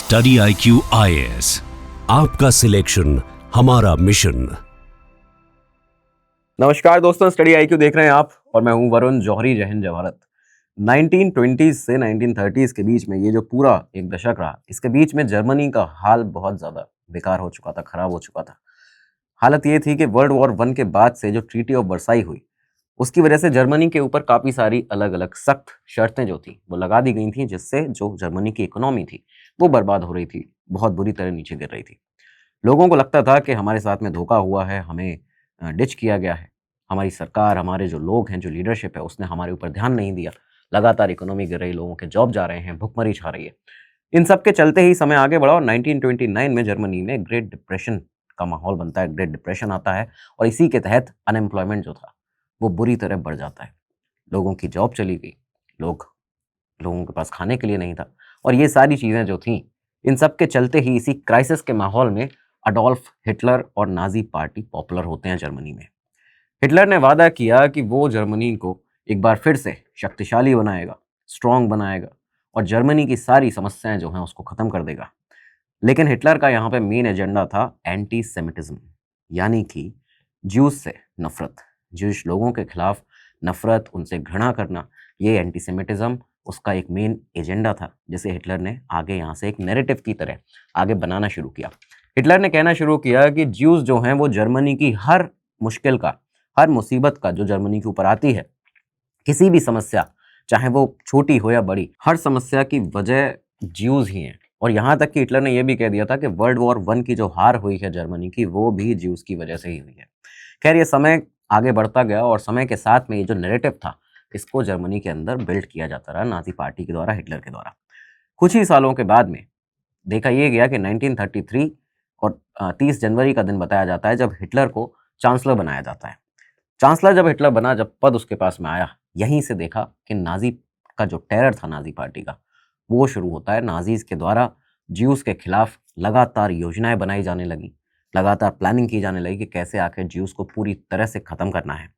Study IQ IAS, आपका selection हमारा mission. नमस्कार दोस्तों, स्टडी IQ देख रहे हैं आप और मैं हूं वरुण जौहरी। जय हिंद जय भारत। 1920s से 1930s के बीच में ये जो पूरा एक दशक रहा, इसके बीच में जर्मनी का हाल बहुत ज़्यादा बेकार हो चुका था, खराब हो चुका था। हालत ये थी कि वर्ल्ड वॉर 1 के बाद से जो ट्रीटी ऑफ वर्साई हुई, उसकी वजह से जर्मनी के ऊपर काफ़ी सारी अलग अलग सख्त शर्तें जो थी वो लगा दी गई थी, जिससे जो जर्मनी की इकोनॉमी थी वो बर्बाद हो रही थी, बहुत बुरी तरह नीचे गिर रही थी। लोगों को लगता था कि हमारे साथ में धोखा हुआ है, हमें डिच किया गया है, हमारी सरकार, हमारे जो लोग हैं, जो लीडरशिप है, उसने हमारे ऊपर ध्यान नहीं दिया। लगातार इकोनॉमी गिर रही, लोगों के जॉब जा रहे हैं, भुखमरी छा रही है। इन सब के चलते ही समय आगे बढ़ा और 1929 में जर्मनी में ग्रेट डिप्रेशन का माहौल बनता है, ग्रेट डिप्रेशन आता है और इसी के तहत अनएम्प्लॉयमेंट जो था वो बुरी तरह बढ़ जाता है। लोगों की जॉब चली गई, लोगों के पास खाने के लिए नहीं था और ये सारी चीज़ें जो थीं, इन सब के चलते ही इसी क्राइसिस के माहौल में अडोल्फ हिटलर और नाजी पार्टी पॉपुलर होते हैं जर्मनी में। हिटलर ने वादा किया कि वो जर्मनी को एक बार फिर से शक्तिशाली बनाएगा, स्ट्रॉन्ग बनाएगा और जर्मनी की सारी समस्याएं जो हैं उसको ख़त्म कर देगा। लेकिन हिटलर का यहाँ पे मेन एजेंडा था एंटी सेमिटिज्म, यानी कि ज्यूज से नफरत, ज्यूश लोगों के खिलाफ नफरत, उनसे घृणा करना। ये एंटी सेमिटिज्म उसका एक मेन एजेंडा था, जिसे हिटलर ने आगे यहाँ से एक नैरेटिव की तरह आगे बनाना शुरू किया। हिटलर ने कहना शुरू किया कि ज्यूज जो हैं वो जर्मनी की हर मुश्किल का, हर मुसीबत का जो जर्मनी के ऊपर आती है, किसी भी समस्या, चाहे वो छोटी हो या बड़ी, हर समस्या की वजह ज्यूज ही हैं। और यहाँ तक कि हिटलर ने यह भी कह दिया था कि वर्ल्ड वॉर 1 की जो हार हुई है जर्मनी की, वो भी ज्यूज की वजह से ही हुई है। खैर, ये समय आगे बढ़ता गया और समय के साथ में ये जो नैरेटिव था, इसको जर्मनी के अंदर बिल्ड किया जाता रहा नाजी पार्टी के द्वारा, हिटलर के द्वारा। कुछ ही सालों के बाद में देखा यह गया कि 1933 और 30 जनवरी का दिन बताया जाता है जब हिटलर को चांसलर बनाया जाता है। चांसलर जब हिटलर बना, जब पद उसके पास में आया, यहीं से देखा कि नाजी का जो टेरर था नाजी पार्टी का, वो शुरू होता है। नाजीज के द्वारा ज्यूज के खिलाफ लगातार योजनाएं बनाई जाने लगी, लगातार प्लानिंग की जाने लगी कि कैसे आखिर ज्यूज को पूरी तरह से ख़त्म करना है।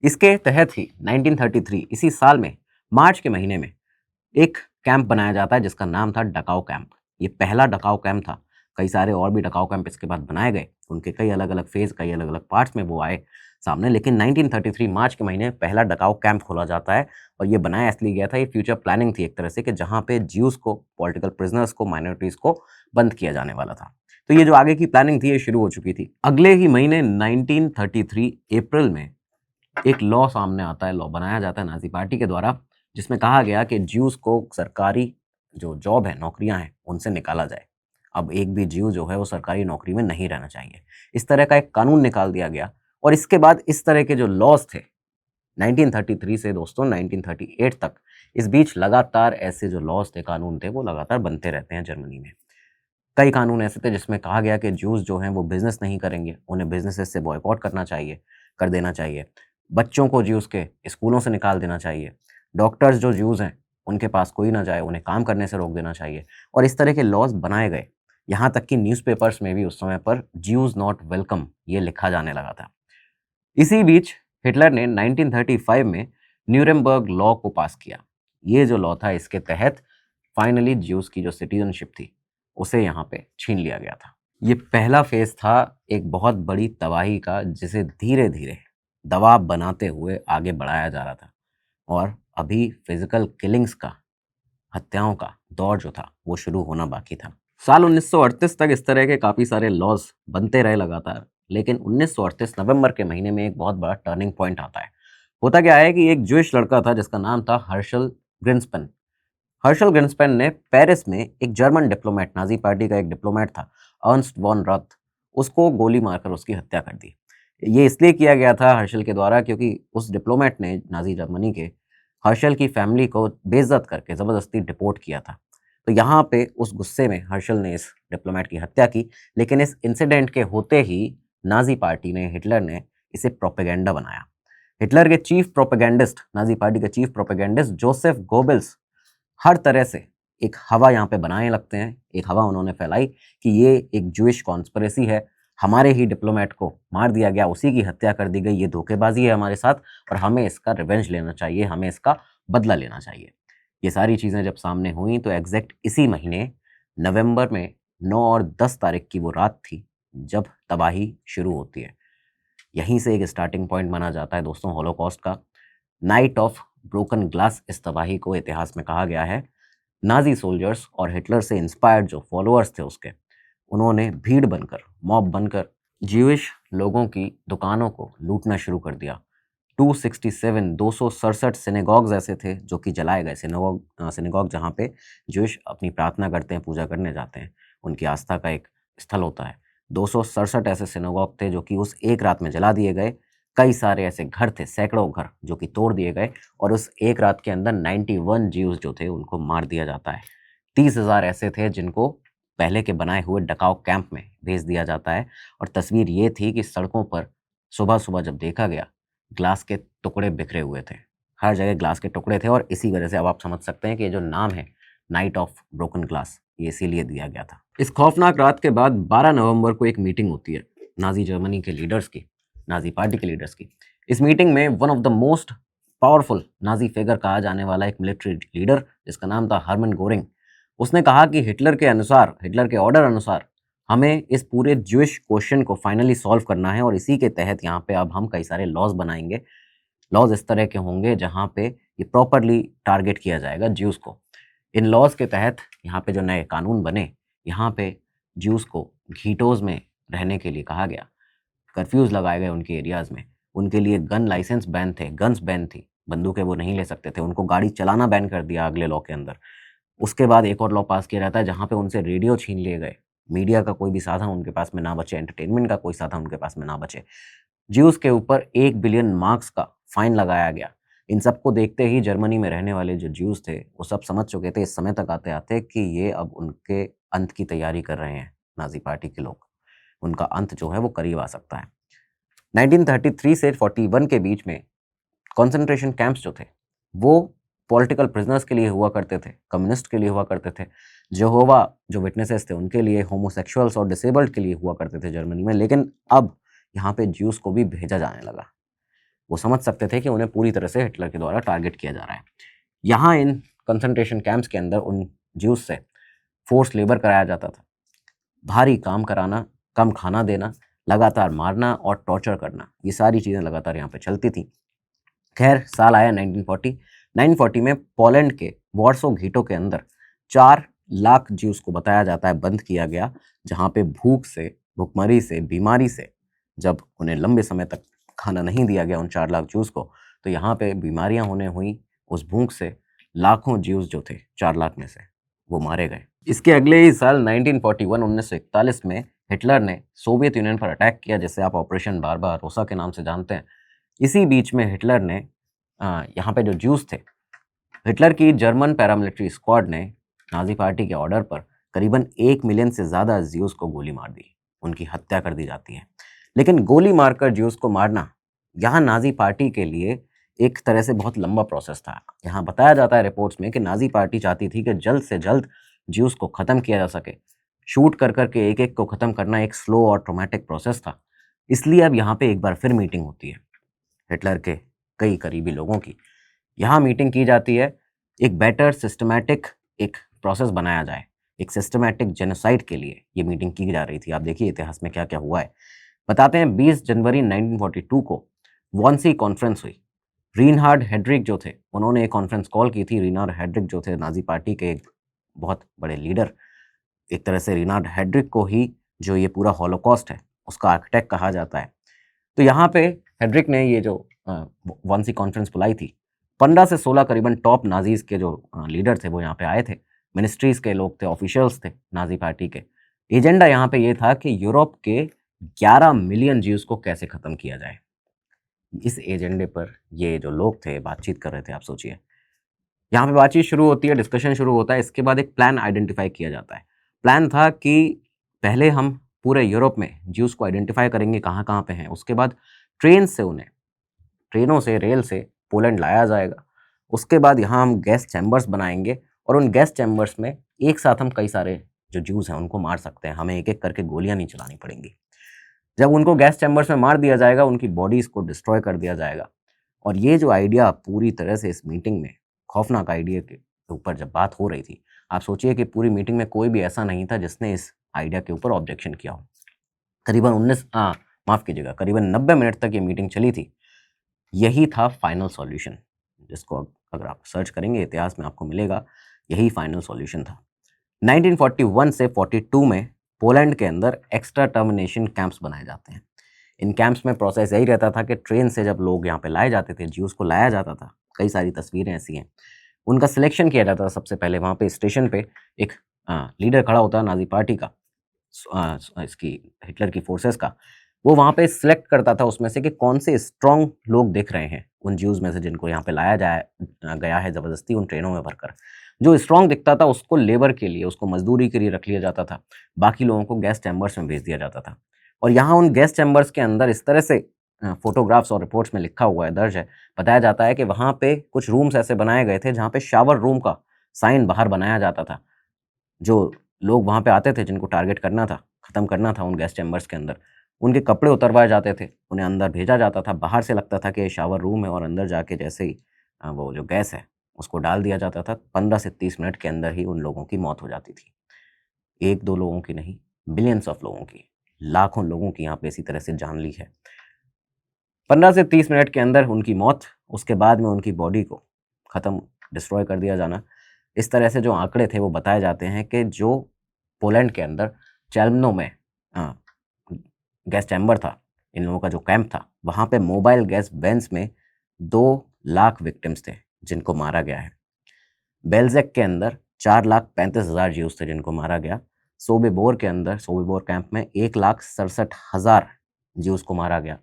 इसके तहत ही 1933 इसी साल में मार्च के महीने में एक कैंप बनाया जाता है जिसका नाम था डकाउ कैंप। ये पहला डकाउ कैंप था। कई सारे और भी डकाउ कैंप इसके बाद बनाए गए, उनके कई अलग अलग फेज, कई अलग अलग पार्ट्स में वो आए सामने, लेकिन 1933 मार्च के महीने पहला डकाउ कैंप खोला जाता है। और ये बनाया इसलिए गया था, ये फ्यूचर प्लानिंग थी एक तरह से, कि जहाँ पे ज्यूज को, पॉलिटिकल प्रिजनर्स को, माइनॉरिटीज़ को बंद किया जाने वाला था। तो ये जो आगे की प्लानिंग थी ये शुरू हो चुकी थी। अगले ही महीने 1933 अप्रैल में एक लॉ सामने आता है, लॉ बनाया जाता है नाजी पार्टी के द्वारा, जिसमें कहा गया कि ज्यूज को सरकारी जो जॉब है, नौकरियां हैं, उनसे निकाला जाए। अब एक भी ज्यू जो है वो सरकारी नौकरी में नहीं रहना चाहिए, इस तरह का एक कानून निकाल दिया गया। और इसके बाद इस तरह के जो लॉज थे 1933 से दोस्तों 1938 तक, इस बीच लगातार ऐसे जो लॉज थे, कानून थे, वो लगातार बनते रहते हैं जर्मनी में। कई कानून ऐसे थे जिसमें कहा गया कि ज्यूज जो हैं वो बिजनेस नहीं करेंगे, उन्हें बिजनेसेस से बॉयकॉट करना चाहिए, कर देना चाहिए। बच्चों को ज्यूज के स्कूलों से निकाल देना चाहिए। डॉक्टर्स जो ज्यूज हैं उनके पास कोई ना जाए, उन्हें काम करने से रोक देना चाहिए। और इस तरह के लॉज बनाए गए। यहाँ तक कि न्यूज़पेपर्स में भी उस समय पर ज्यूज नॉट वेलकम ये लिखा जाने लगा था। इसी बीच हिटलर ने 1935 में न्यूरेमबर्ग लॉ को पास किया। ये जो लॉ था, इसके तहत फाइनली ज्यूज की जो सिटीजनशिप थी उसे यहाँ पे छीन लिया गया था। ये पहला फेज था एक बहुत बड़ी तबाही का, जिसे धीरे धीरे दबाव बनाते हुए आगे बढ़ाया जा रहा था। और अभी फिजिकल किलिंग्स का, हत्याओं का दौर जो था वो शुरू होना बाकी था। साल 1938 तक इस तरह के काफ़ी सारे लॉज बनते रहे लगातार, लेकिन 1938 नवंबर के महीने में एक बहुत बड़ा टर्निंग पॉइंट आता है। होता क्या है कि एक ज्यूइश लड़का था जिसका नाम था हर्शल ग्रिन्सपेन। हर्शल ग्रिन्सपेन ने पेरिस में एक जर्मन डिप्लोमेट, नाजी पार्टी का एक डिप्लोमेट था, अर्नस्ट वॉन रथ, उसको गोली मारकर उसकी हत्या कर दी। ये इसलिए किया गया था हर्शल के द्वारा क्योंकि उस डिप्लोमेट ने नाजी जर्मनी के हर्शल की फैमिली को बेइज्जत करके ज़बरदस्ती डिपोर्ट किया था। तो यहाँ पे उस गुस्से में हर्शल ने इस डिप्लोमेट की हत्या की। लेकिन इस इंसिडेंट के होते ही नाजी पार्टी ने, हिटलर ने इसे प्रोपेगेंडा बनाया। हिटलर के चीफ प्रोपेगेंडिस्ट, नाजी पार्टी के चीफ प्रोपेगेंडिस्ट जोसेफ गोबेल्स हर तरह से एक हवा यहाँ पे बनाने लगते हैं। एक हवा उन्होंने फैलाई कि ये एक जूइश कॉन्स्पिरेसी है, हमारे ही डिप्लोमेट को मार दिया गया, उसी की हत्या कर दी गई, ये धोखेबाजी है हमारे साथ और हमें इसका रिवेंज लेना चाहिए, हमें इसका बदला लेना चाहिए। ये सारी चीज़ें जब सामने हुई तो एग्जैक्ट इसी महीने नवंबर में 9 और 10 तारीख की वो रात थी जब तबाही शुरू होती है। यहीं से एक स्टार्टिंग पॉइंट माना जाता है दोस्तों हॉलोकॉस्ट का। नाइट ऑफ ब्रोकन ग्लास इस तबाही को इतिहास में कहा गया है। नाजी सोल्जर्स और हिटलर से इंस्पायर्ड जो फॉलोअर्स थे उसके, उन्होंने भीड़ बनकर, मॉब बनकर ज्यूइश लोगों की दुकानों को लूटना शुरू कर दिया। 267 सिनेगॉग्स ऐसे थे जो कि जलाए गए। सिनेगॉग जहाँ पे ज्यूइश अपनी प्रार्थना करते हैं, पूजा करने जाते हैं, उनकी आस्था का एक स्थल होता है। 267 ऐसे सिनेगॉग थे जो कि उस एक रात में जला दिए गए। कई सारे ऐसे घर थे, सैकड़ों घर, जो कि तोड़ दिए गए और उस एक रात के अंदर 91 ज्यूज जो थे उनको मार दिया जाता है। 30,000 ऐसे थे जिनको पहले के बनाए हुए डकाऊ कैंप में भेज दिया जाता है। और तस्वीर ये थी कि सड़कों पर सुबह सुबह जब देखा गया, ग्लास के टुकड़े बिखरे हुए थे, हर जगह ग्लास के टुकड़े थे। और इसी वजह से अब आप समझ सकते हैं कि ये जो नाम है नाइट ऑफ ब्रोकन ग्लास, ये इसीलिए दिया गया था। इस खौफनाक रात के बाद 12 नवंबर को एक मीटिंग होती है नाजी जर्मनी के लीडर्स की, नाजी पार्टी के लीडर्स की। इस मीटिंग में one of the most powerful Nazi figure कहा जाने वाला एक मिलिट्री लीडर जिसका नाम था हरमन गोरिंग, उसने कहा कि हिटलर के ऑर्डर अनुसार हमें इस पूरे ज्यूइश क्वेश्चन को फाइनली सॉल्व करना है और इसी के तहत यहाँ पे अब हम कई सारे लॉज बनाएंगे। लॉज इस तरह के होंगे जहाँ पे ये प्रॉपरली टारगेट किया जाएगा ज्यूस को। इन लॉज के तहत यहाँ पे जो नए कानून बने, यहाँ पे ज्यूस को घीटोज में रहने के लिए कहा गया, कर्फ्यूज लगाए गए उनके एरियाज़ में, उनके लिए गन लाइसेंस बैन थे, गन्स बैन थी, बंदूकें वो नहीं ले सकते थे, उनको गाड़ी चलाना बैन कर दिया अगले लॉ के अंदर। उसके बाद एक और लॉ पास किया जाता है जहाँ पे उनसे रेडियो छीन लिए गए, मीडिया का कोई भी साधन उनके पास में ना बचे, एंटरटेनमेंट का कोई साधन उनके पास में ना बचे। ज्यूस के ऊपर 1 बिलियन मार्क्स का फाइन लगाया गया। इन सबको देखते ही जर्मनी में रहने वाले जो ज्यूस थे वो सब समझ चुके थे इस समय तक आते आते कि ये अब उनके अंत की तैयारी कर रहे हैं नाजी पार्टी के लोग, उनका अंत जो है वो करीब आ सकता है। 1933 से 41 के बीच में कॉन्सेंट्रेशन कैंप्स जो थे वो पॉलिटिकल प्रिजनर्स के लिए हुआ करते थे, कम्युनिस्ट के लिए हुआ करते थे, जेहोवा जो विटनेसेस थे उनके लिए, होमोसेक्सुअल्स और डिसेबल्ड के लिए हुआ करते थे जर्मनी में। लेकिन अब यहाँ पे ज्यूस को भी भेजा जाने लगा। वो समझ सकते थे कि उन्हें पूरी तरह से हिटलर के द्वारा टारगेट किया जा रहा है। यहाँ इन कंसंट्रेशन कैंप्स के अंदर उन ज्यूस से फोर्स लेबर कराया जाता था, भारी काम कराना, कम खाना देना, लगातार मारना और टॉर्चर करना, ये सारी चीज़ें लगातार यहाँ पे चलती थी। खैर साल आया 1940। 1940 में पोलैंड के वॉर्सो घीटों के अंदर 4 लाख ज्यूस को बताया जाता है बंद किया गया, जहाँ पे भूख से, भुखमरी से, बीमारी से जब उन्हें लंबे समय तक खाना नहीं दिया गया उन 4 लाख ज्यूस को, तो यहाँ पे बीमारियाँ होने हुई। उस भूख से लाखों ज्यूस जो थे 4 लाख में से वो मारे गए। इसके अगले ही साल 1941 में हिटलर ने सोवियत यूनियन पर अटैक किया, जिसे आप ऑपरेशन बारबारोसा के नाम से जानते हैं। इसी बीच में हिटलर ने यहाँ पे जो ज्यूस थे, हिटलर की जर्मन पैरामिलिट्री स्क्वाड ने नाजी पार्टी के ऑर्डर पर करीबन 1 मिलियन से ज़्यादा ज्यूस को गोली मार दी, उनकी हत्या कर दी जाती है। लेकिन गोली मारकर ज्यूस को मारना यहाँ नाजी पार्टी के लिए एक तरह से बहुत लंबा प्रोसेस था। यहाँ बताया जाता है रिपोर्ट्स में कि नाजी पार्टी चाहती थी कि जल्द से जल्द ज्यूस को ख़त्म किया जा सके। शूट कर करके एक एक को ख़त्म करना एक स्लो और ट्रोमैटिक प्रोसेस था। इसलिए अब यहाँ पे एक बार फिर मीटिंग होती है हिटलर के कई करीबी लोगों की। यहाँ मीटिंग की जाती है, एक बेटर सिस्टमैटिक एक प्रोसेस बनाया जाए, एक सिस्टमैटिक जेनोसाइड के लिए ये मीटिंग की जा रही थी। आप देखिए इतिहास में क्या क्या हुआ है। बताते हैं 20 जनवरी 1942 को वॉन्सी कॉन्फ्रेंस हुई। रीनहार्ड हेड्रिक जो थे उन्होंने एक कॉन्फ्रेंस कॉल की थी। रीनहार्ड हेड्रिक जो थे नाजी पार्टी के एक बहुत बड़े लीडर, एक तरह से रीनहार्ड हेड्रिक को ही जो ये पूरा हॉलोकॉस्ट है उसका आर्किटेक्ट कहा जाता है। तो यहाँ पे हेड्रिक ने ये जो वॉन्सी कॉन्फ्रेंस बुलाई थी, 15 से 16 करीबन टॉप नाजीज के जो लीडर थे वो यहाँ पे आए थे, मिनिस्ट्रीज के लोग थे, ऑफिशियल्स थे नाजी पार्टी के। एजेंडा यहाँ पे ये था कि यूरोप के 11 मिलियन ज्यूज को कैसे ख़त्म किया जाए। इस एजेंडे पर ये जो लोग थे बातचीत कर रहे थे। आप सोचिए, यहाँ पे बातचीत शुरू होती है, डिस्कशन शुरू होता है। इसके बाद एक प्लान आइडेंटिफाई किया जाता है। प्लान था कि पहले हम पूरे यूरोप में ज्यूस को आइडेंटिफाई करेंगे कहाँ कहाँ पे हैं। उसके बाद ट्रेन से उन्हें, ट्रेनों से, रेल से पोलैंड लाया जाएगा। उसके बाद यहाँ हम गैस चैम्बर्स बनाएंगे और उन गैस चैम्बर्स में एक साथ हम कई सारे जो ज्यूस हैं उनको मार सकते हैं। हमें एक एक करके गोलियाँ नहीं चलानी पड़ेंगी। जब उनको गैस चैम्बर्स में मार दिया जाएगा, उनकी बॉडीज़ को डिस्ट्रॉय कर दिया जाएगा। और ये जो आइडिया पूरी तरह से इस मीटिंग में खौफनाक आइडिया के ऊपर जब बात हो रही थी, आप सोचिए कि पूरी मीटिंग में कोई भी ऐसा नहीं था जिसने इस आइडिया के ऊपर ऑब्जेक्शन किया हो। करीबन 90 मिनट तक ये मीटिंग चली थी। यही था फाइनल सॉल्यूशन, जिसको अगर आप सर्च करेंगे इतिहास में आपको मिलेगा, यही फाइनल सॉल्यूशन था। 1941 से 42 में पोलैंड के अंदर एक्स्ट्रा टर्मिनेशन कैंप्स बनाए जाते हैं। इन कैंप्स में प्रोसेस यही रहता था कि ट्रेन से जब लोग यहाँ पे लाए जाते थे, ज्यूज़ को लाया जाता था, कई सारी तस्वीरें ऐसी हैं, उनका सिलेक्शन किया जाता था। सबसे पहले वहाँ पे स्टेशन पे एक लीडर खड़ा होता है नाज़ी पार्टी का, इसकी हिटलर की फोर्सेस का। वो वहाँ पे सिलेक्ट करता था उसमें से कि कौन से स्ट्रॉन्ग लोग दिख रहे हैं उन ज्यूज़ में से जिनको यहाँ पे लाया गया है ज़बरदस्ती उन ट्रेनों में भरकर। जो स्ट्रॉन्ग दिखता था उसको लेबर के लिए, उसको मजदूरी के लिए रख लिया जाता था, बाकी लोगों को गैस चैम्बर्स में भेज दिया जाता था। और यहाँ उन गैस चैम्बर्स के अंदर इस तरह से फोटोग्राफ्स और रिपोर्ट्स में लिखा हुआ है, दर्ज है, बताया जाता है कि वहाँ पे कुछ रूम्स ऐसे बनाए गए थे जहाँ पे शावर रूम का साइन बाहर बनाया जाता था। जो लोग वहाँ पे आते थे जिनको टारगेट करना था, ख़त्म करना था उन गैस चैम्बर्स के अंदर, उनके कपड़े उतरवाए जाते थे, उन्हें अंदर भेजा जाता था। बाहर से लगता था कि ये शावर रूम है और अंदर जाके जैसे ही वो जो गैस है उसको डाल दिया जाता था, 15 से 30 मिनट के अंदर ही उन लोगों की मौत हो जाती थी। 1-2 लोगों की नहीं, बिलियंस ऑफ लोगों की, लाखों लोगों की यहाँ पे इसी तरह से जान ली है। 15 से 30 मिनट के अंदर उनकी मौत, उसके बाद में उनकी बॉडी को ख़त्म, डिस्ट्रॉय कर दिया जाना। इस तरह से जो आंकड़े थे वो बताए जाते हैं कि जो पोलैंड के अंदर चेल्मनो में गैस चैम्बर था, इन लोगों का जो कैंप था, वहाँ पे मोबाइल गैस वैन्स में 2 लाख विक्टिम्स थे जिनको मारा गया है। बेल्जेक के अंदर 4,35,000 ज्यूज थे जिनको मारा गया। सोबेबोर के अंदर, सोबेबोर कैंप में 1,67,000 ज्यूज को मारा गया।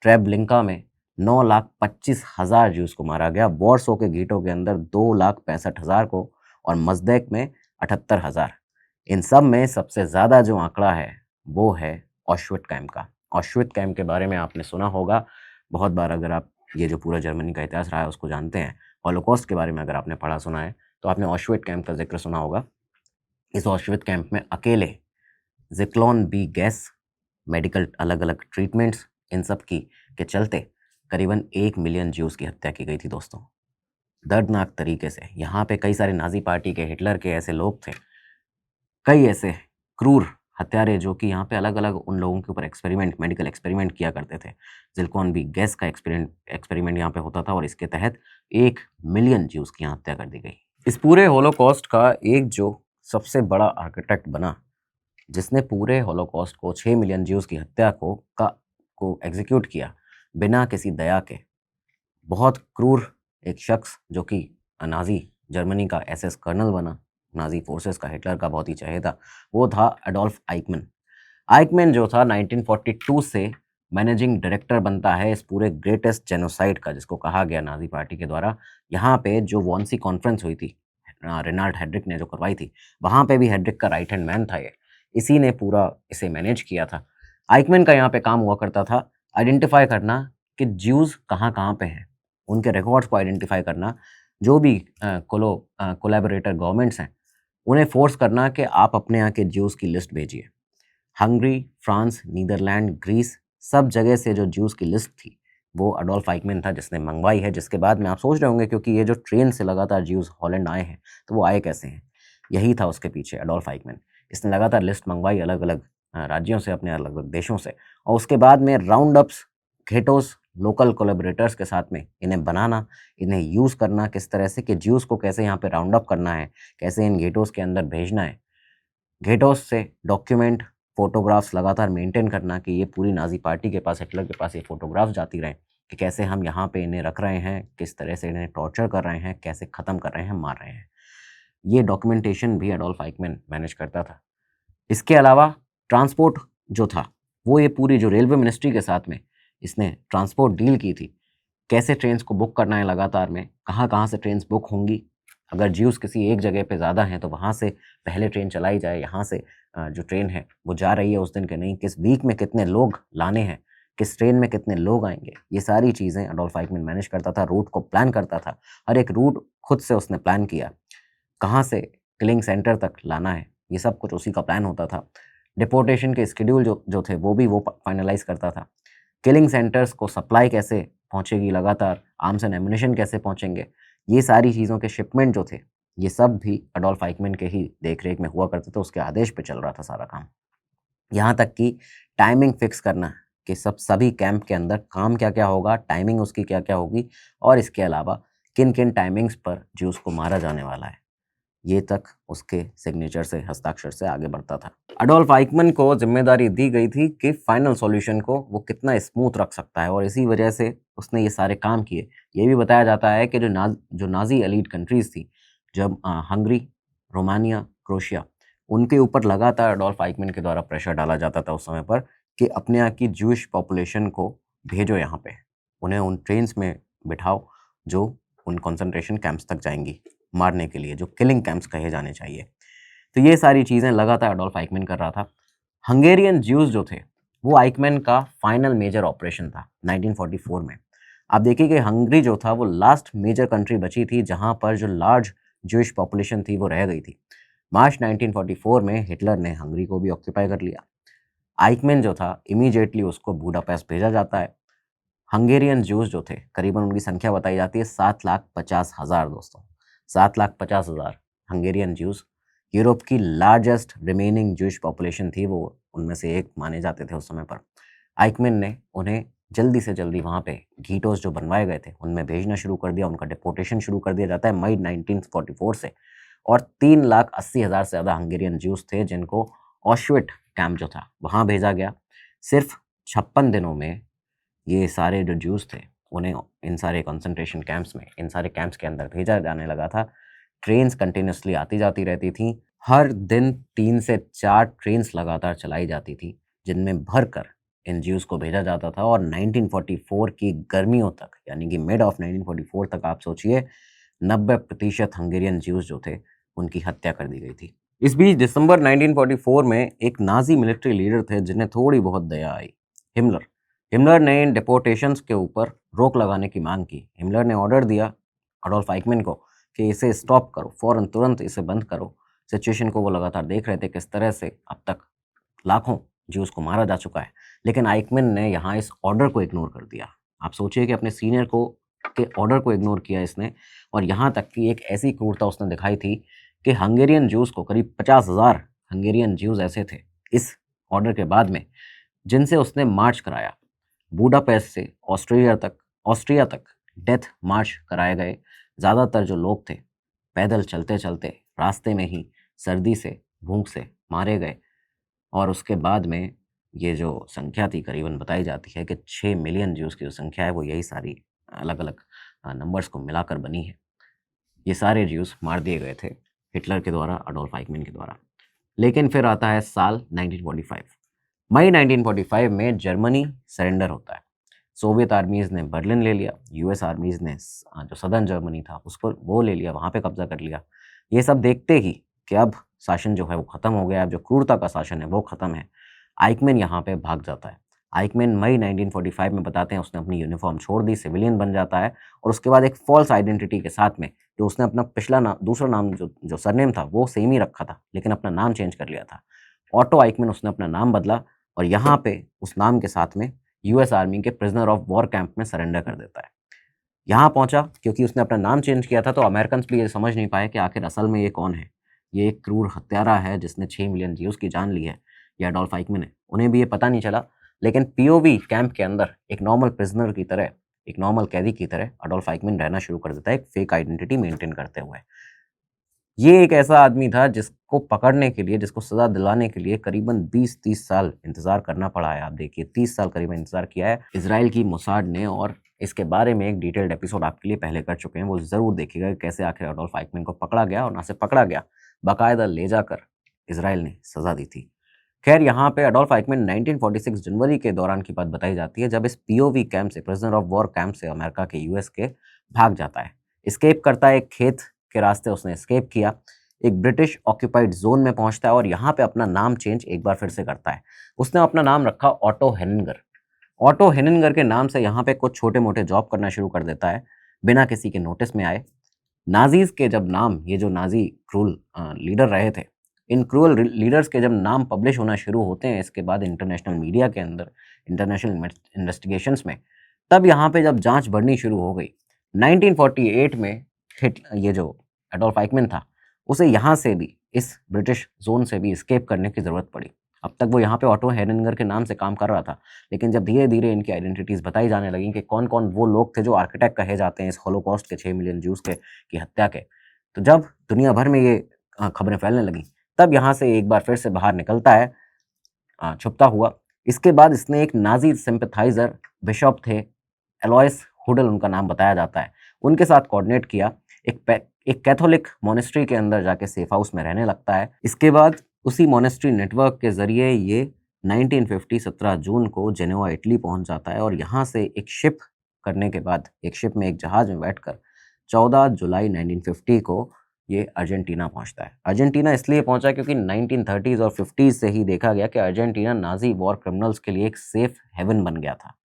ट्रेबलिंका में 9,25,000 ज्यूज को मारा गया। वॉर्सो के गीटों के अंदर 2,65,000 को, और मज़देक में 78,000। इन सब में सबसे ज़्यादा जो आंकड़ा है वो है ऑश्विट कैंप का। ऑश्विट कैंप के बारे में आपने सुना होगा बहुत बार, अगर आप ये जो पूरा जर्मनी का इतिहास रहा है उसको जानते हैं। हॉलोकॉस्ट के बारे में अगर आपने पढ़ा सुना है तो आपने ऑश्विट कैंप का जिक्र सुना होगा। इस ऑश्विट कैंप में अकेले ज़िक्लोन बी गैस, मेडिकल अलग अलग ट्रीटमेंट्स, इन सब की के चलते करीबन 1 मिलियन ज्यूज़ की हत्या की गई थी दोस्तों, दर्दनाक तरीके से। यहाँ पे कई सारे नाज़ी पार्टी के, हिटलर के ऐसे लोग थे, कई ऐसे क्रूर हत्यारे जो कि यहाँ पे अलग अलग उन लोगों के ऊपर एक्सपेरिमेंट, मेडिकल एक्सपेरिमेंट किया करते थे। ज़िक्लोन बी गैस का एक्सपेरिमेंट यहाँ पे होता था और इसके तहत 1 मिलियन ज्यूज़ की यहाँ हत्या कर दी गई। इस पूरे होलोकॉस्ट का एक जो सबसे बड़ा आर्किटेक्ट बना, जिसने पूरे होलोकॉस्ट को, 6 मिलियन ज्यूज़ की हत्या को एग्जीक्यूट किया बिना किसी दया के, बहुत क्रूर एक शख्स जो कि नाज़ी जर्मनी का एसएस कर्नल बना, नाज़ी फोर्सेस का, हिटलर का बहुत ही चहेता, वो था एडोल्फ आइकमैन। आइकमैन जो था 1942 से मैनेजिंग डायरेक्टर बनता है इस पूरे ग्रेटेस्ट जेनोसाइड का, जिसको कहा गया नाज़ी पार्टी के द्वारा। यहाँ पे जो वॉन्सी कॉन्फ्रेंस हुई थी, रेनाल्ड हेड्रिक ने जो करवाई थी, वहाँ पे भी हेड्रिक का राइट हैंड मैन था ये, इसी ने पूरा इसे मैनेज किया था। आइकमैन का यहाँ पे काम हुआ करता था आइडेंटिफाई करना कि ज्यूज़ कहाँ कहाँ पे हैं, उनके रिकॉर्ड्स को आइडेंटिफाई करना, जो भी कोलैबोरेटर गवर्नमेंट्स हैं उन्हें फोर्स करना कि आप अपने यहाँ के ज्यूज़ की लिस्ट भेजिए। हंगरी, फ्रांस, नीदरलैंड, ग्रीस, सब जगह से जो ज्यूज़ की लिस्ट थी वो अडोल्फ आइकमैन था जिसने मंगवाई है। जिसके बाद में आप सोच रहे होंगे क्योंकि ये जो ट्रेन से लगातार ज्यूज़ हॉलैंड आए हैं तो वो आए कैसे हैं, यही था उसके पीछे, अडोल्फ आइकमैन। इसने लगातार लिस्ट मंगवाई अलग अलग राज्यों से, अपने अलग अलग देशों से, और उसके बाद में राउंड अप्स, घेटोस, लोकल कोलैबोरेटर्स के साथ में इन्हें बनाना, इन्हें यूज़ करना, किस तरह से कि ज्यूज़ को कैसे यहाँ पे राउंड अप करना है, कैसे इन घेटोस के अंदर भेजना है, घेटोस से डॉक्यूमेंट, फोटोग्राफ्स लगातार मेंटेन करना कि ये पूरी नाज़ी पार्टी के पास, हिटलर के पास ये फोटोग्राफ्स जाती रहें कि कैसे हम यहाँ पे इन्हें रख रहे हैं, किस तरह से इन्हें टॉर्चर कर रहे हैं, कैसे ख़त्म कर रहे हैं, मार रहे हैं। ये डॉक्यूमेंटेशन भी एडोल्फ आइकमैन मैनेज करता था। इसके अलावा ट्रांसपोर्ट जो था, वो ये पूरी जो रेलवे मिनिस्ट्री के साथ में इसने ट्रांसपोर्ट डील की थी, कैसे ट्रेन्स को बुक करना है लगातार में, कहाँ-कहाँ से ट्रेन्स बुक होंगी, अगर ज्यूज़ किसी एक जगह पे ज़्यादा हैं तो वहाँ से पहले ट्रेन चलाई जाए, यहाँ से जो ट्रेन है वो जा रही है उस दिन के नहीं, किस वीक में कितने लोग लाने हैं, किस ट्रेन में कितने लोग आएँगे, ये सारी चीज़ें एडोल्फ आइकमैन मैनेज करता था, रूट को प्लान करता था। हर एक रूट खुद से उसने प्लान किया, कहाँ से किलिंग सेंटर तक लाना है, ये सब कुछ उसी का प्लान होता था। डिपोर्टेशन के शेड्यूल जो थे वो भी वो फाइनलाइज़ करता था। किलिंग सेंटर्स को सप्लाई कैसे पहुँचेगी लगातार, आर्म्स एंड एम्यूनिशन कैसे पहुँचेंगे, ये सारी चीज़ों के शिपमेंट जो थे ये सब भी अडोल्फ आइकमैन के ही देख-रेख में हुआ करते थे, उसके आदेश पे चल रहा था सारा काम। यहाँ तक कि टाइमिंग फिक्स करना कि सभी कैंप के अंदर काम क्या-क्या होगा, टाइमिंग उसकी क्या-क्या होगी और इसके अलावा किन-किन टाइमिंग्स पर ज्यूस को मारा जाने वाला है। ये तक उसके सिग्नेचर से, हस्ताक्षर से आगे बढ़ता था। अडोल्फ आइकमैन को ज़िम्मेदारी दी गई थी कि फाइनल सॉल्यूशन को वो कितना स्मूथ रख सकता है और इसी वजह से उसने ये सारे काम किए। ये भी बताया जाता है कि जो नाज़ी एलीट कंट्रीज़ थी, जब हंगरी, रोमानिया, क्रोएशिया, उनके ऊपर लगातार अडोल्फ आइकमैन के द्वारा प्रेशर डाला जाता था उस समय पर कि अपने यहाँ की ज्यूइश पॉपुलेशन को भेजो यहाँ पे। उन्हें उन ट्रेन्स में बिठाओ जो उन कंसंट्रेशन कैंप्स तक जाएँगी मारने के लिए, जो किलिंग कैंप्स कहे जाने चाहिए। तो ये सारी चीज़ें लगातार अडोल्फ आइकमैन कर रहा था। हंगेरियन ज्यूज़ जो थे, वो आइकमैन का फाइनल मेजर ऑपरेशन था 1944 में। आप देखिए कि हंगरी जो था वो लास्ट मेजर कंट्री बची थी जहाँ पर जो लार्ज ज्यूइश पॉपुलेशन थी वो रह गई थी। मार्च 1944 में हिटलर ने हंगरी को भी ऑक्यूपाई कर लिया। आइकमैन जो था इमीडिएटली उसको बुडापेस्ट भेजा जाता है। हंगेरियन ज्यूज़ जो थे, करीबन उनकी संख्या बताई जाती है 7,50,000 दोस्तों। 7,50,000 हंगेरियन ज्यूज़ यूरोप की लार्जेस्ट रिमेनिंग ज्यूइश पॉपुलेशन थी, वो उनमें से एक माने जाते थे उस समय पर। आइकमैन ने उन्हें जल्दी से जल्दी वहाँ पे घीटोस जो बनवाए गए थे, उनमें भेजना शुरू कर दिया, उनका डिपोर्टेशन शुरू कर दिया जाता है मई 1944 से और 3,80,000 से ज़्यादा हंगेरियन ज्यूज़ थे जिनको ऑशविट कैंप जो था, वहाँ भेजा गया। सिर्फ 56 दिनों में ये सारे जो ज्यूज़ थे, उन्हें इन सारे कंसंट्रेशन कैंप्स में, इन सारे कैंप्स के अंदर भेजा जाने लगा था। ट्रेन्स कंटिन्यूअसली आती-जाती रहती थीं। हर दिन 3 से 4 ट्रेन्स लगातार चलाई जाती थी, जिनमें भरकर इन ज्यूज़ को भेजा जाता था और 1944 की गर्मियों तक, यानी कि मिड ऑफ 1944 तक आप सोचिए 90% हंगेरियन ज्यूज़ जो थे, उनकी हत्या कर दी गई थी। इस बीच दिसंबर 1944 में एक नाज़ी मिलिट्री लीडर थे जिन्हें थोड़ी बहुत दया आई, हिमलर। हिमलर ने इन डिपोर्टेशंस के ऊपर रोक लगाने की मांग की। हिमलर ने ऑर्डर दिया अडोल्फ आइकमैन को कि इसे स्टॉप करो, फ़ौरन तुरंत इसे बंद करो। सिचुएशन को वो लगातार देख रहे थे किस तरह से अब तक लाखों ज्यूज़ को मारा जा चुका है। लेकिन आइकमैन ने यहाँ इस ऑर्डर को इग्नोर कर दिया। आप सोचिए कि अपने सीनियर को के ऑर्डर को इग्नोर किया इसने और यहाँ तक कि एक ऐसी क्रूरता उसने दिखाई थी कि हंगेरियन ज्यूज़ को करीब 50,000 हंगेरियन ज्यूज़ ऐसे थे इस ऑर्डर के बाद में, जिनसे उसने मार्च कराया। बुडापेस्ट से ऑस्ट्रिया तक डेथ मार्च कराए गए। ज़्यादातर जो लोग थे, पैदल चलते-चलते रास्ते में ही सर्दी से, भूख से मारे गए और उसके बाद में ये जो संख्या थी करीबन बताई जाती है कि 6 मिलियन ज्यूज़ की जो संख्या है वो यही सारी अलग-अलग नंबर्स को मिलाकर बनी है। ये सारे ज्यूज़ मार दिए गए थे हिटलर के द्वारा, अडोल्फ आइकमैन के द्वारा। लेकिन फिर आता है साल 1945। मई 1945 में जर्मनी सरेंडर होता है। सोवियत आर्मीज़ ने बर्लिन ले लिया, यूएस आर्मीज़ ने जो सदर्न जर्मनी था उस पर वो ले लिया, वहाँ पे कब्ज़ा कर लिया। ये सब देखते ही कि अब शासन जो है वो ख़त्म हो गया है, अब जो क्रूरता का शासन है वो ख़त्म है। आइकमैन यहाँ पे भाग जाता है। आइकमैन मई 1945 में बताते हैं उसने अपनी यूनिफ़ॉर्म छोड़ दी, सिविलियन बन जाता है और उसके बाद एक फ़ॉल्स आइडेंटिटी के साथ में जो उसने अपना दूसरा नाम जो सरनेम था वो सेम ही रखा था, लेकिन अपना नाम चेंज कर लिया था। ऑटो आइकमैन उसने अपना नाम बदला और यहाँ पे उस नाम के साथ में यूएस आर्मी के प्रिजनर ऑफ वॉर कैंप में सरेंडर कर देता है। यहाँ पहुँचा क्योंकि उसने अपना नाम चेंज किया था तो अमेरिकन्स भी ये समझ नहीं पाए कि आखिर असल में ये कौन है। ये एक क्रूर हत्यारा है जिसने 6 मिलियन ज्यूज़ की जान ली है, ये अडोल्फ आइकमैन है। उन्हें भी ये पता नहीं चला, लेकिन पीओवी कैंप के अंदर एक नॉर्मल प्रिजनर की तरह, एक नॉर्मल कैदी की तरह अडोल्फ आइकमैन रहना शुरू कर देता है, एक फेक आइडेंटिटी मेंटेन करते हुए। ये एक ऐसा आदमी था जिसको पकड़ने के लिए, जिसको सज़ा दिलाने के लिए करीबन 20-30 साल इंतज़ार करना पड़ा है। आप देखिए 30 साल करीबन इंतज़ार किया है इज़राइल की मोसाड ने और इसके बारे में एक डिटेल्ड एपिसोड आपके लिए पहले कर चुके हैं, वो ज़रूर देखिएगा कि कैसे आखिर अडोल्फ आइकमैन को पकड़ा गया और ना सिर्फ पकड़ा गया, बाकायदा ले जाकर इज़राइल ने सज़ा दी थी। खैर यहाँ पे अडोल्फ आइकमैन 1946 जनवरी के दौरान की बात बताई जाती है जब इस पीओवी कैंप से, प्रिजनर ऑफ वॉर कैंप से अमेरिका के, यूएस के भाग जाता है। एस्केप करता है, एक खेत के रास्ते उसने एस्केप किया, एक ब्रिटिश ऑक्यूपाइड जोन में पहुंचता है और यहाँ पे अपना नाम चेंज एक बार फिर से करता है। उसने अपना नाम रखा ऑटो हेनिंगर। ऑटो हेनिंगर के नाम से यहाँ पे कुछ छोटे-मोटे जॉब करना शुरू कर देता है, बिना किसी के नोटिस में आए। नाज़ीज़ के जब नाम, ये जो नाज़ी क्रूल लीडर रहे थे, इन क्रूअल लीडर्स के जब नाम पब्लिश होना शुरू होते हैं इसके बाद इंटरनेशनल मीडिया के अंदर, इंटरनेशनल इन्वेस्टिगेशंस में, तब यहाँ पे जब जांच बढ़नी शुरू हो गई, 1948 में ये जो एडोल्फ आइकमैन था, उसे यहाँ से भी, इस ब्रिटिश जोन से भी एस्केप करने की ज़रूरत पड़ी। अब तक वो यहाँ पे ऑटो हेरेंगर के नाम से काम कर रहा था, लेकिन जब धीरे-धीरे इनकी आइडेंटिटीज़ बताई जाने लगी कि कौन-कौन वो लोग थे जो आर्किटेक्ट कहे जाते हैं इस होलोकॉस्ट के 6 मिलियन ज्यूज़ की हत्या के, तो जब दुनिया भर में ये खबरें फैलने लगीं, तब यहाँ से एक बार फिर से बाहर निकलता है छुपता हुआ। इसके बाद इसने एक नाज़ी सिम्पैथाइज़र बिशप थे, एलॉयस हुडल उनका नाम बताया जाता है, उनके साथ कोऑर्डिनेट किया, एक कैथोलिक मॉनेस्ट्री के अंदर जाके सेफ हाउस में रहने लगता है। इसके बाद उसी मॉनेस्ट्री नेटवर्क के ज़रिए ये 1950 17 जून को जेनेवा इटली पहुंच जाता है और यहाँ से एक शिप करने के बाद, एक शिप में, एक जहाज़ में बैठकर 14 जुलाई 1950 को ये अर्जेंटीना पहुंचता है। अर्जेंटीना इसलिए पहुंचा क्योंकि 1930s और 50s से ही देखा गया कि अर्जेंटीना नाज़ी वॉर क्रिमिनल्स के लिए एक सेफ हेवन बन गया था,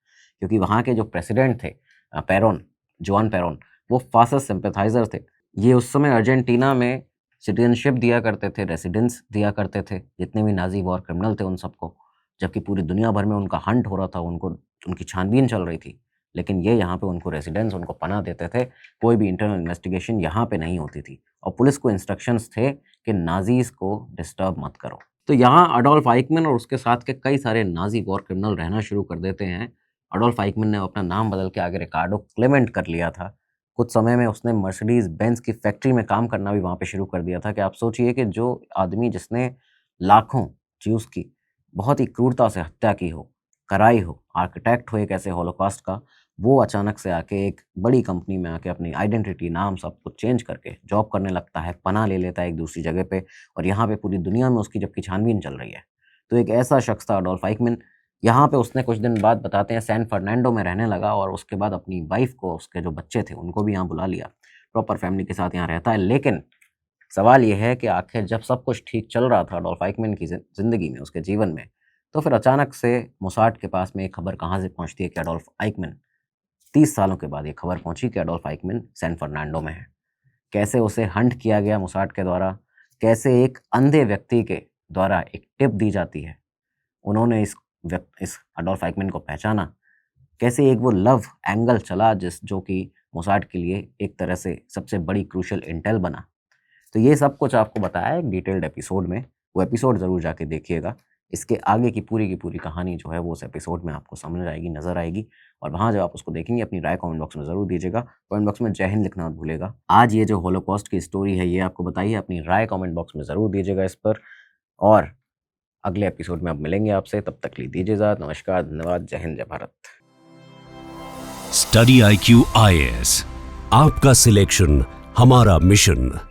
क्योंकि वहाँ के जो प्रेसिडेंट थे पेरोन, जुआन पेरोन, वो फासिस्ट सिंपैथाइज़र थे। ये उस समय अर्जेंटीना में सिटीजनशिप दिया करते थे, रेसिडेंस दिया करते थे जितने भी नाज़ी वॉर क्रिमिनल थे उन सबको, जबकि पूरी दुनिया भर में उनका हंट हो रहा था, उनकी छानबीन चल रही थी, लेकिन ये यहाँ पे उनको रेसिडेंस, उनको पनाह देते थे। कोई भी इंटरनल इन्वेस्टिगेशन यहाँ पे नहीं होती थी और पुलिस को इंस्ट्रक्शंस थे कि नाज़ीज़ को डिस्टर्ब मत करो। तो यहाँ अडोल्फ आइकमैन और उसके साथ के कई सारे नाज़ी वॉर क्रिमिनल रहना शुरू कर देते हैं। अडोल्फ आइकमैन ने अपना नाम बदल के आगे रिकार्डो क्लेमेंट कर लिया था। कुछ समय में उसने मर्सिडीज़ बेंज की फैक्ट्री में काम करना भी वहाँ पे शुरू कर दिया था कि आप सोचिए कि जो आदमी जिसने लाखों ज्यूज़ की बहुत ही क्रूरता से हत्या की हो, कराई हो, आर्किटेक्ट हो एक ऐसे होलोकॉस्ट का, वो अचानक से आके एक बड़ी कंपनी में आके अपनी आइडेंटिटी, नाम सब कुछ चेंज करके जॉब करने लगता है, पनाह ले लेता है एक दूसरी जगह पे, और यहाँ पे पूरी दुनिया में उसकी जबकि छानबीन चल रही है। तो एक ऐसा शख्स था अडोल्फ आइकमैन। यहाँ पे उसने कुछ दिन बाद, बताते हैं, सैन फर्नांडो में रहने लगा और उसके बाद अपनी वाइफ को, उसके जो बच्चे थे उनको भी यहाँ बुला लिया, प्रॉपर फैमिली के साथ यहाँ रहता है। लेकिन सवाल ये है कि आखिर जब सब कुछ ठीक चल रहा था अडोल्फ आइकमैन की ज़िंदगी में, उसके जीवन में, तो फिर अचानक से मोसाड के पास में एक खबर कहाँ से पहुँचती है कि अडोल्फ आइकमैन, 30 सालों के बाद ये खबर पहुंची कि अडोल्फ आइकमैन सैन फर्नांडो में है। कैसे उसे हंट किया गया मोसाड के द्वारा, कैसे एक अंधे व्यक्ति के द्वारा एक टिप दी जाती है, उन्होंने इस अडोल्फ आइकमैन को पहचाना, कैसे एक वो लव एंगल चला जो कि मोसाड के लिए एक तरह से सबसे बड़ी क्रूशियल इंटेल बना। तो ये सब कुछ आपको बताया एक डिटेल्ड एपिसोड में, वो एपिसोड ज़रूर जाके देखिएगा। इसके आगे की पूरी कहानी जो है वो उस एपिसोड में आपको समझ आएगी, नज़र आएगी, और वहाँ जब आप उसको देखेंगे अपनी राय कमेंट बॉक्स में ज़रूर दीजिएगा। कमेंट बॉक्स में जय हिंद लिखना मत भूलिएगा। आज ये जो होलोकॉस्ट की स्टोरी है ये आपको बताइए, अपनी राय कमेंट बॉक्स में ज़रूर दीजिएगा इस पर, और अगले एपिसोड में अब मिलेंगे आपसे। तब तक लिए दीजिए इजाज़त। नमस्कार, धन्यवाद, जय हिंद, जय भारत। स्टडी IQ IAS, आपका सिलेक्शन हमारा मिशन।